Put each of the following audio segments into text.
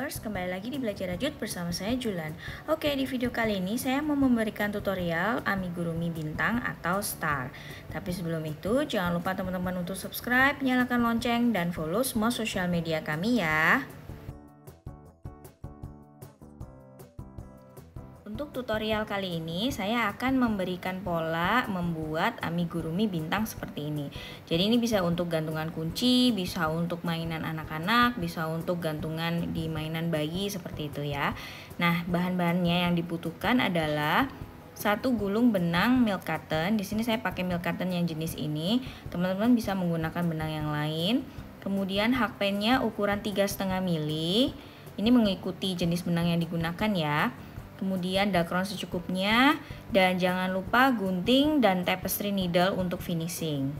Lovers, kembali lagi di Belajar Rajut bersama saya Julan. Oke, di video kali ini saya mau memberikan tutorial amigurumi bintang atau star. Tapi sebelum itu, jangan lupa teman-teman untuk subscribe, nyalakan lonceng, dan follow semua sosial media kami ya. Untuk tutorial kali ini, saya akan memberikan pola membuat amigurumi bintang seperti ini. Jadi ini bisa untuk gantungan kunci, bisa untuk mainan anak-anak, bisa untuk gantungan di mainan bayi seperti itu ya. Nah, bahan-bahannya yang dibutuhkan adalah satu gulung benang milk carton. Di sini saya pakai milk carton yang jenis ini. Teman-teman bisa menggunakan benang yang lain. Kemudian hakpennya ukuran 3,5 mili. Ini mengikuti jenis benang yang digunakan ya. Kemudian dakron secukupnya, dan jangan lupa gunting dan tapestry needle untuk finishing.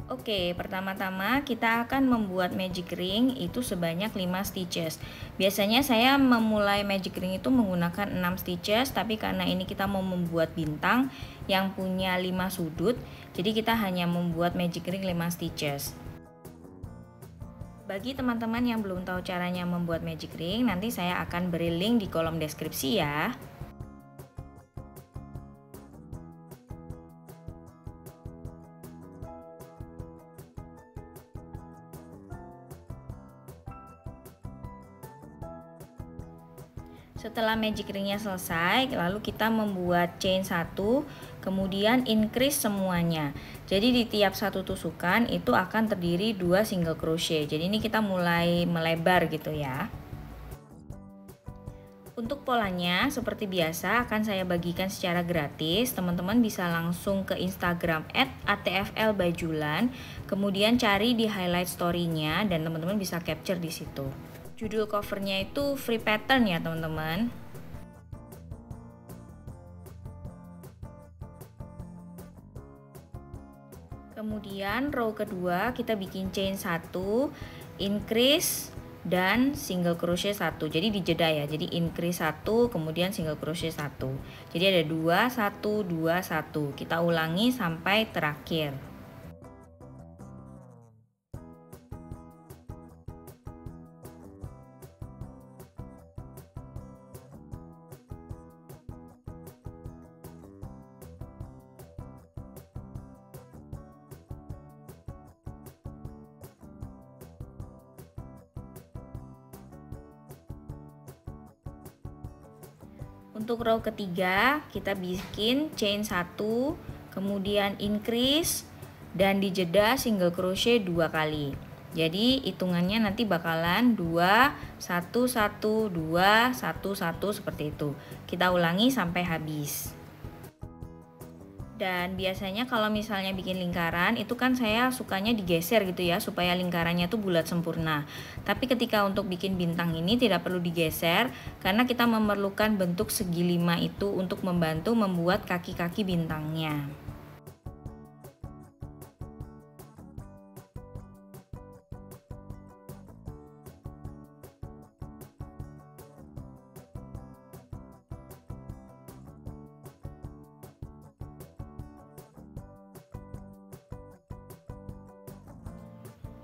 Oke, pertama-tama kita akan membuat magic ring itu sebanyak 5 stitches. Biasanya saya memulai magic ring itu menggunakan 6 stitches, tapi karena ini kita mau membuat bintang yang punya 5 sudut, jadi kita hanya membuat magic ring 5 stitches. Bagi teman-teman yang belum tahu caranya membuat magic ring, nanti saya akan beri link di kolom deskripsi ya. Setelah magic ringnya selesai, lalu kita membuat chain 1, kemudian increase semuanya. Jadi di tiap satu tusukan itu akan terdiri 2 single crochet. Jadi ini kita mulai melebar gitu ya. Untuk polanya seperti biasa akan saya bagikan secara gratis. Teman-teman bisa langsung ke Instagram @atflbajulan, kemudian cari di highlight story-nya dan teman-teman bisa capture di situ. Judul covernya itu free pattern ya teman-teman. Kemudian row kedua kita bikin chain 1, increase dan single crochet 1. Jadi dijeda ya. Jadi increase 1, kemudian single crochet 1. Jadi ada 2 1 2 1. Kita ulangi sampai terakhir. Untuk row ketiga kita bikin chain 1, kemudian increase dan dijeda single crochet 2 kali. Jadi hitungannya nanti bakalan 2 1 1 2 1 1 seperti itu. Kita ulangi sampai habis. Dan biasanya kalau misalnya bikin lingkaran itu kan saya sukanya digeser gitu ya, supaya lingkarannya tuh bulat sempurna. Tapi ketika untuk bikin bintang ini tidak perlu digeser, karena kita memerlukan bentuk segi 5 itu untuk membantu membuat kaki-kaki bintangnya.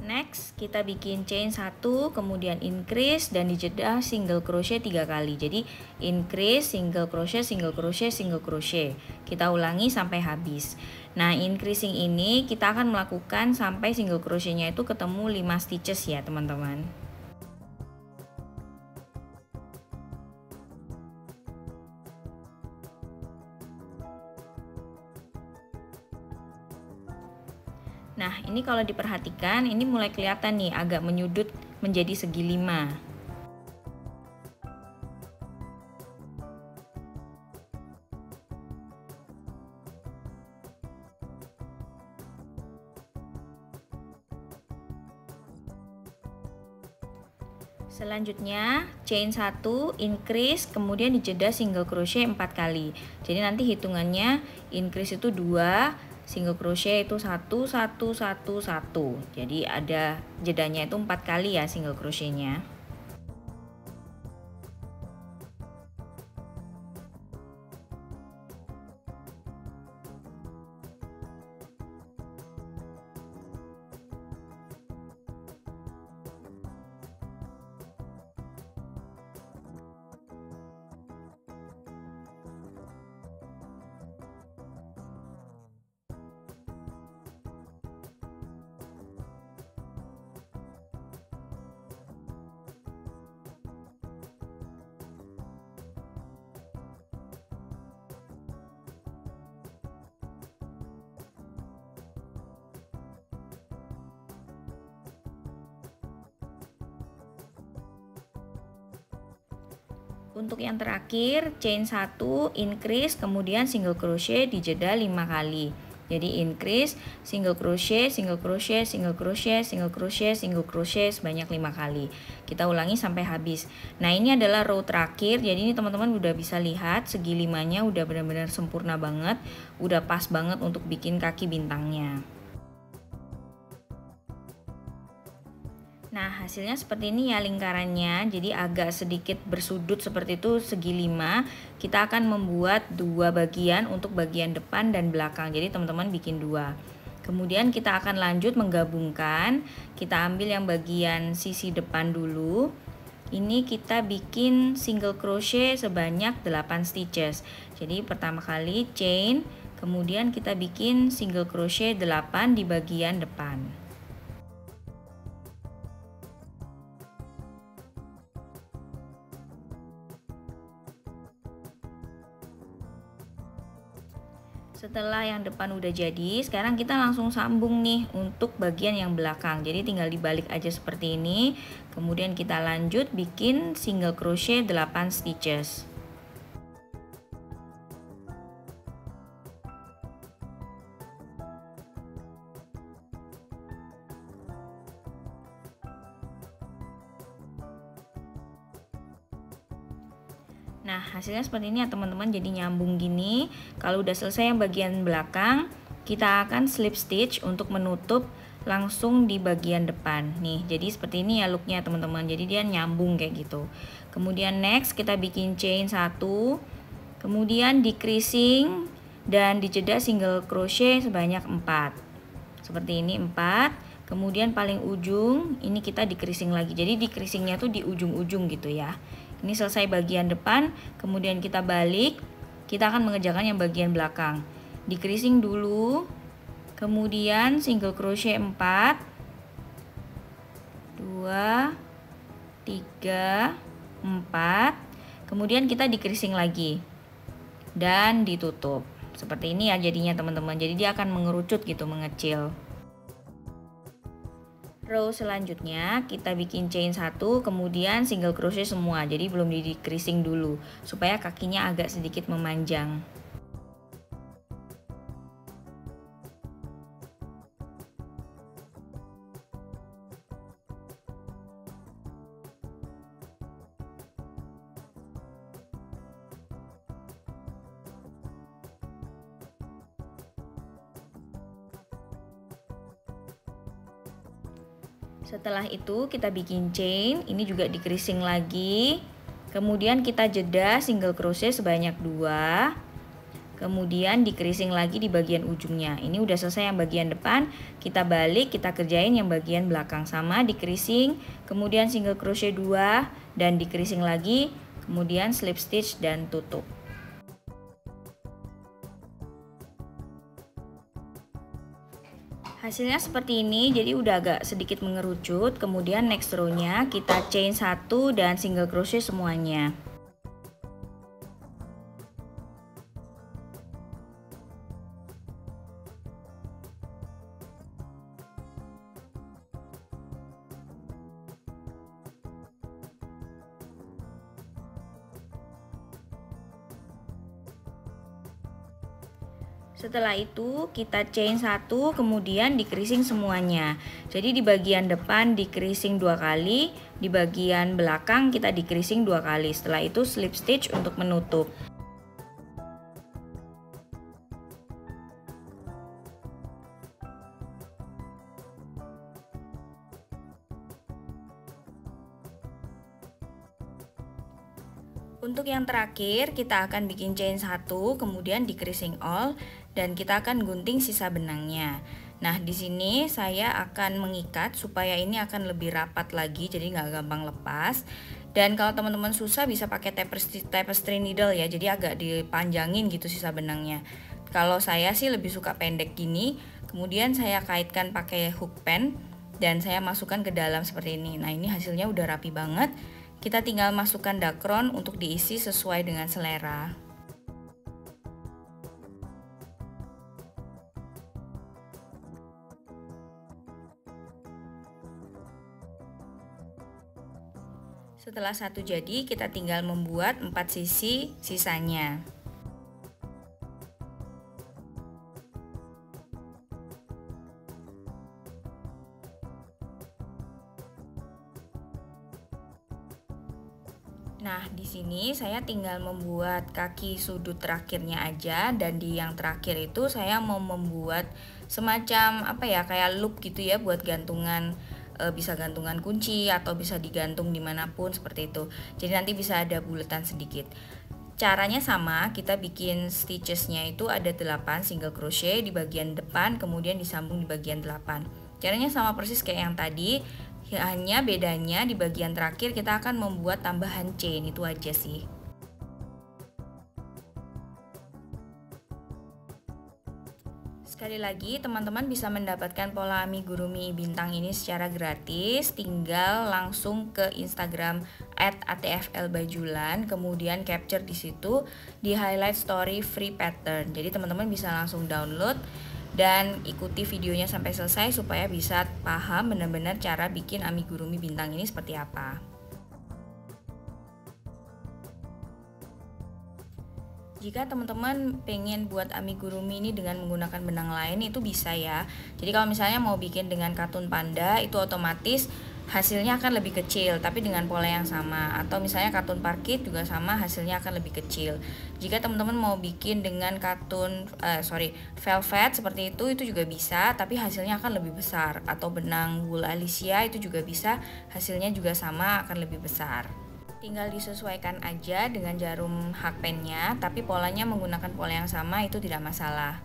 Next, kita bikin chain 1, kemudian increase dan dijeda single crochet 3 kali. Jadi increase, single crochet, single crochet, single crochet. Kita ulangi sampai habis. Nah, increasing ini kita akan melakukan sampai single crochetnya itu ketemu 5 stitches ya, teman-teman. Nah, ini kalau diperhatikan, ini mulai kelihatan nih agak menyudut menjadi segi 5. Selanjutnya chain 1, increase, kemudian dijeda single crochet 4 kali. Jadi nanti hitungannya increase itu 2, single crochet itu 1 1 1 1. Jadi ada jedanya itu 4 kali ya single crochetnya. Untuk yang terakhir, chain 1, increase, kemudian single crochet di jeda 5 kali. Jadi increase, single crochet, single crochet, single crochet, single crochet, single crochet sebanyak 5 kali. Kita ulangi sampai habis. Nah, ini adalah row terakhir. Jadi ini teman-teman udah bisa lihat segi 5-nya udah benar-benar sempurna banget, udah pas banget untuk bikin kaki bintangnya. Nah, hasilnya seperti ini ya lingkarannya. Jadi agak sedikit bersudut seperti itu, segi 5. Kita akan membuat 2 bagian untuk bagian depan dan belakang. Jadi teman-teman bikin 2. Kemudian kita akan lanjut menggabungkan. Kita ambil yang bagian sisi depan dulu. Ini kita bikin single crochet sebanyak 8 stitches. Jadi pertama kali chain, kemudian kita bikin single crochet 8 di bagian depan. Setelah yang depan udah jadi, sekarang kita langsung sambung nih untuk bagian yang belakang. Jadi tinggal dibalik aja seperti ini. Kemudian kita lanjut bikin single crochet 8 stitches. Nah, hasilnya seperti ini ya teman-teman, jadi nyambung gini. Kalau udah selesai yang bagian belakang, kita akan slip stitch untuk menutup langsung di bagian depan. Nih, jadi seperti ini ya looknya teman-teman. Jadi dia nyambung kayak gitu. Kemudian next kita bikin chain 1, kemudian decreasing dan dijeda single crochet sebanyak 4. Seperti ini 4. Kemudian paling ujung ini kita decreasing lagi. Jadi decreasingnya tuh di ujung-ujung gitu ya. Ini selesai bagian depan, kemudian kita balik, kita akan mengerjakan yang bagian belakang. Decreasing dulu, kemudian single crochet 4, 2, 3, 4, kemudian kita decreasing lagi dan ditutup. Seperti ini ya jadinya teman-teman. Jadi dia akan mengerucut gitu, mengecil. Row selanjutnya kita bikin chain 1, kemudian single crochet semua. Jadi belum di decreasing dulu supaya kakinya agak sedikit memanjang. Setelah itu kita bikin chain, ini juga decreasing lagi. Kemudian kita jeda single crochet sebanyak 2. Kemudian decreasing lagi di bagian ujungnya. Ini udah selesai yang bagian depan, kita balik, kita kerjain yang bagian belakang sama decreasing, kemudian single crochet 2 dan decreasing lagi, kemudian slip stitch dan tutup. Hasilnya seperti ini, jadi udah agak sedikit mengerucut. Kemudian next row-nya kita chain 1 dan single crochet semuanya. Setelah itu kita chain 1, kemudian decreasing semuanya. Jadi di bagian depan decreasing 2 kali, di bagian belakang kita decreasing 2 kali. Setelah itu slip stitch untuk menutup. Untuk yang terakhir kita akan bikin chain 1, kemudian decreasing all dan kita akan gunting sisa benangnya. Nah, di sini saya akan mengikat supaya ini akan lebih rapat lagi, jadi nggak gampang lepas. Dan kalau teman-teman susah bisa pakai tapestry needle ya, jadi agak dipanjangin gitu sisa benangnya. Kalau saya sih lebih suka pendek gini, kemudian saya kaitkan pakai hook pen dan saya masukkan ke dalam seperti ini. Nah, ini hasilnya udah rapi banget. Kita tinggal masukkan dakron untuk diisi sesuai dengan selera. Setelah satu jadi, kita tinggal membuat 4 sisi sisanya. Nah, di sini saya tinggal membuat kaki sudut terakhirnya aja, dan di yang terakhir itu saya mau membuat semacam apa ya, kayak loop gitu ya buat gantungan, bisa gantungan kunci atau bisa digantung dimanapun seperti itu. Jadi nanti bisa ada bulatan sedikit. Caranya sama, kita bikin stitchesnya itu ada 8 single crochet di bagian depan, kemudian disambung di bagian 8. Caranya sama persis kayak yang tadi, hanya bedanya di bagian terakhir kita akan membuat tambahan chain, itu aja sih. Sekali lagi, teman-teman bisa mendapatkan pola amigurumi bintang ini secara gratis. Tinggal langsung ke Instagram @atflbajulan, kemudian capture di situ, di highlight story free pattern. Jadi teman-teman bisa langsung download dan ikuti videonya sampai selesai supaya bisa paham benar-benar cara bikin amigurumi bintang ini seperti apa. Jika teman-teman pengen buat amigurumi ini dengan menggunakan benang lain, itu bisa ya. Jadi kalau misalnya mau bikin dengan katun panda, itu otomatis hasilnya akan lebih kecil tapi dengan pola yang sama, atau misalnya katun parkit juga sama, hasilnya akan lebih kecil. Jika teman-teman mau bikin dengan katun velvet seperti itu juga bisa tapi hasilnya akan lebih besar, atau benang wool Alicia itu juga bisa, hasilnya juga sama, akan lebih besar. Tinggal disesuaikan aja dengan jarum hakpennya, tapi polanya menggunakan pola yang sama itu tidak masalah.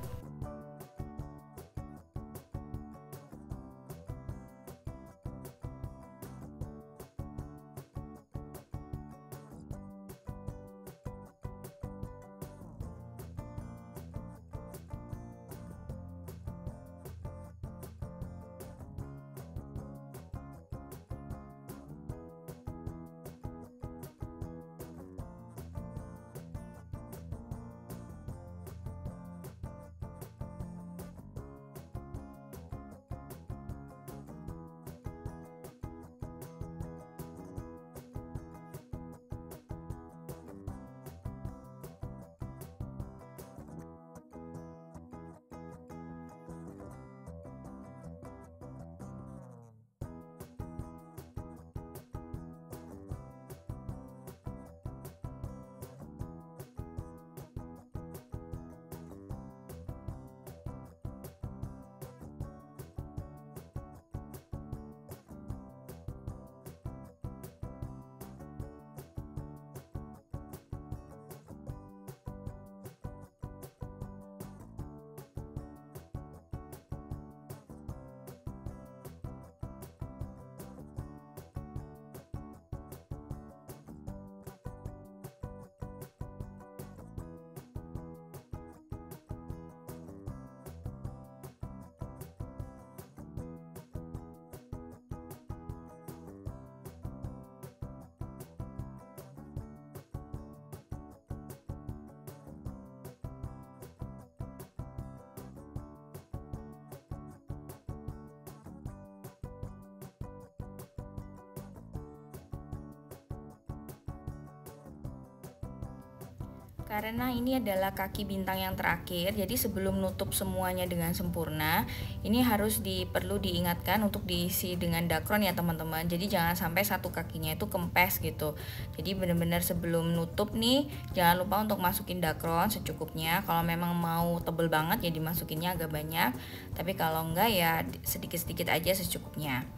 Karena ini adalah kaki bintang yang terakhir, jadi sebelum nutup semuanya dengan sempurna, ini harus perlu diingatkan untuk diisi dengan dakron ya teman-teman. Jadi jangan sampai satu kakinya itu kempes gitu. Jadi benar-benar sebelum nutup nih, jangan lupa untuk masukin dakron secukupnya. Kalau memang mau tebel banget ya dimasukinnya agak banyak, tapi kalau enggak ya sedikit-sedikit aja secukupnya.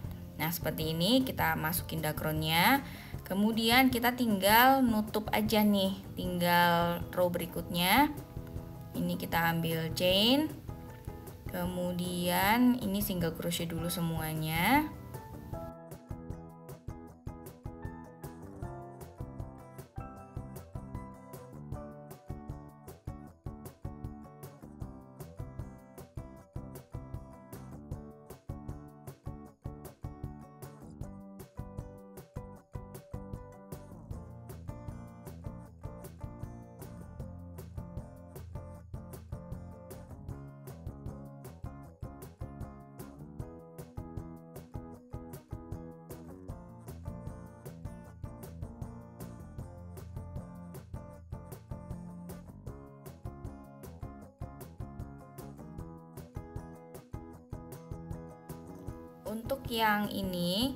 Nah seperti ini kita masukin dakronnya. Kemudian kita tinggal nutup aja nih, tinggal row berikutnya. Ini kita ambil chain, kemudian ini single crochet dulu semuanya. Untuk yang ini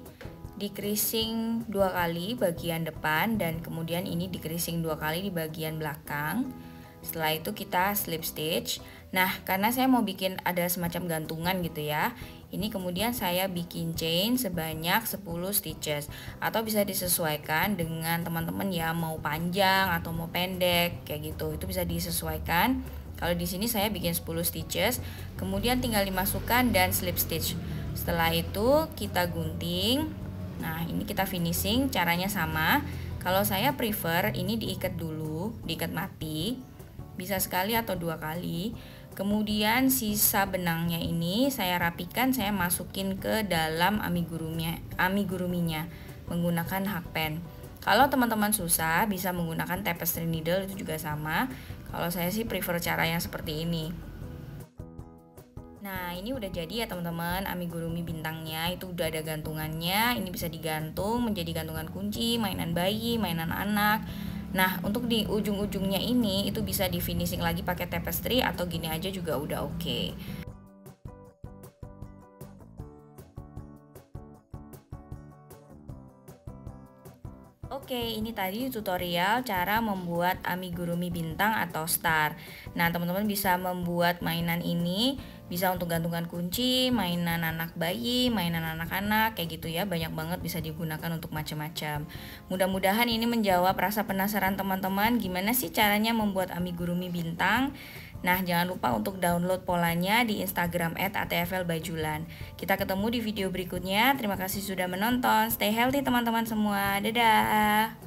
decreasing 2 kali bagian depan dan kemudian ini decreasing 2 kali di bagian belakang. Setelah itu kita slip stitch. Nah, karena saya mau bikin ada semacam gantungan gitu ya. Ini kemudian saya bikin chain sebanyak 10 stitches atau bisa disesuaikan dengan teman-teman ya, mau panjang atau mau pendek kayak gitu. Itu bisa disesuaikan. Kalau di sini saya bikin 10 stitches, kemudian tinggal dimasukkan dan slip stitch. Setelah itu kita gunting. Nah, ini kita finishing, caranya sama. Kalau saya prefer ini diikat dulu, diikat mati. Bisa sekali atau 2 kali. Kemudian sisa benangnya ini saya rapikan, saya masukin ke dalam amiguruminya menggunakan hakpen. Kalau teman-teman susah bisa menggunakan tapestry needle, itu juga sama. Kalau saya sih prefer cara yang seperti ini. Nah, ini udah jadi ya teman-teman, amigurumi bintangnya itu udah ada gantungannya. Ini bisa digantung menjadi gantungan kunci, mainan bayi, mainan anak. Nah, untuk di ujung-ujungnya ini itu bisa di finishing lagi pakai tapestry atau gini aja juga udah oke. Oke, ini tadi tutorial cara membuat amigurumi bintang atau star. Nah, teman-teman bisa membuat mainan ini, bisa untuk gantungan kunci, mainan anak bayi, mainan anak-anak, kayak gitu ya. Banyak banget bisa digunakan untuk macam-macam. Mudah-mudahan ini menjawab rasa penasaran teman-teman, gimana sih caranya membuat amigurumi bintang. Nah, jangan lupa untuk download polanya di Instagram @atflbajulan. Kita ketemu di video berikutnya. Terima kasih sudah menonton. Stay healthy teman-teman semua. Dadah.